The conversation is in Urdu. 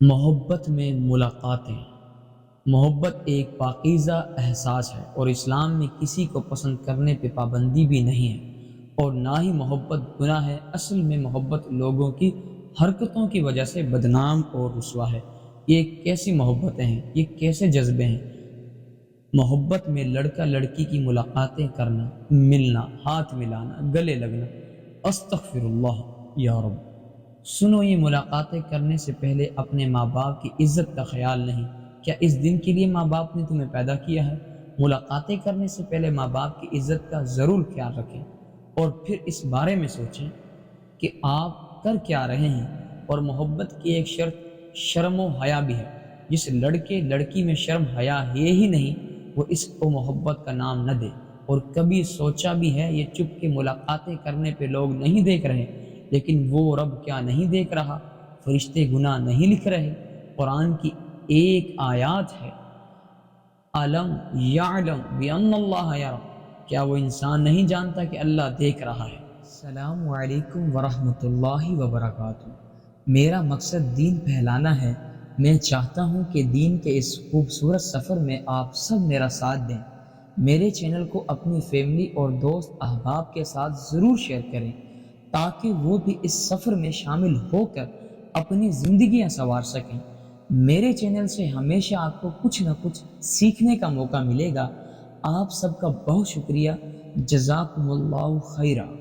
محبت میں ملاقاتیں۔ محبت ایک پاکیزہ احساس ہے اور اسلام میں کسی کو پسند کرنے پہ پابندی بھی نہیں ہے اور نہ ہی محبت گناہ ہے۔ اصل میں محبت لوگوں کی حرکتوں کی وجہ سے بدنام اور رسوا ہے۔ یہ کیسی محبتیں ہیں، یہ کیسے جذبے ہیں؟ محبت میں لڑکا لڑکی کی ملاقاتیں کرنا، ملنا، ہاتھ ملانا، گلے لگنا۔ استغفر اللہ یا رب۔ سنو، یہ ملاقاتیں کرنے سے پہلے اپنے ماں باپ کی عزت کا خیال نہیں؟ کیا اس دن کے لیے ماں باپ نے تمہیں پیدا کیا ہے؟ ملاقاتیں کرنے سے پہلے ماں باپ کی عزت کا ضرور خیال رکھیں اور پھر اس بارے میں سوچیں کہ آپ کر کیا رہے ہیں۔ اور محبت کی ایک شرط شرم و حیا بھی ہے۔ جس لڑکے لڑکی میں شرم حیا ہے ہی نہیں، وہ اس کو محبت کا نام نہ دے۔ اور کبھی سوچا بھی ہے یہ چپ کے ملاقاتیں کرنے پہ لوگ نہیں دیکھ رہے، لیکن وہ رب کیا نہیں دیکھ رہا؟ فرشتے گناہ نہیں لکھ رہے؟ قرآن کی ایک آیات ہے، علم یعلم بان اللہ یرا، کیا وہ انسان نہیں جانتا کہ اللہ دیکھ رہا ہے؟ السلام علیکم ورحمۃ اللہ وبرکاتہ۔ میرا مقصد دین پھیلانا ہے۔ میں چاہتا ہوں کہ دین کے اس خوبصورت سفر میں آپ سب میرا ساتھ دیں۔ میرے چینل کو اپنی فیملی اور دوست احباب کے ساتھ ضرور شیئر کریں تاکہ وہ بھی اس سفر میں شامل ہو کر اپنی زندگیاں سنوار سکیں۔ میرے چینل سے ہمیشہ آپ کو کچھ نہ کچھ سیکھنے کا موقع ملے گا۔ آپ سب کا بہت شکریہ۔ جزاکم اللہ خیرہ۔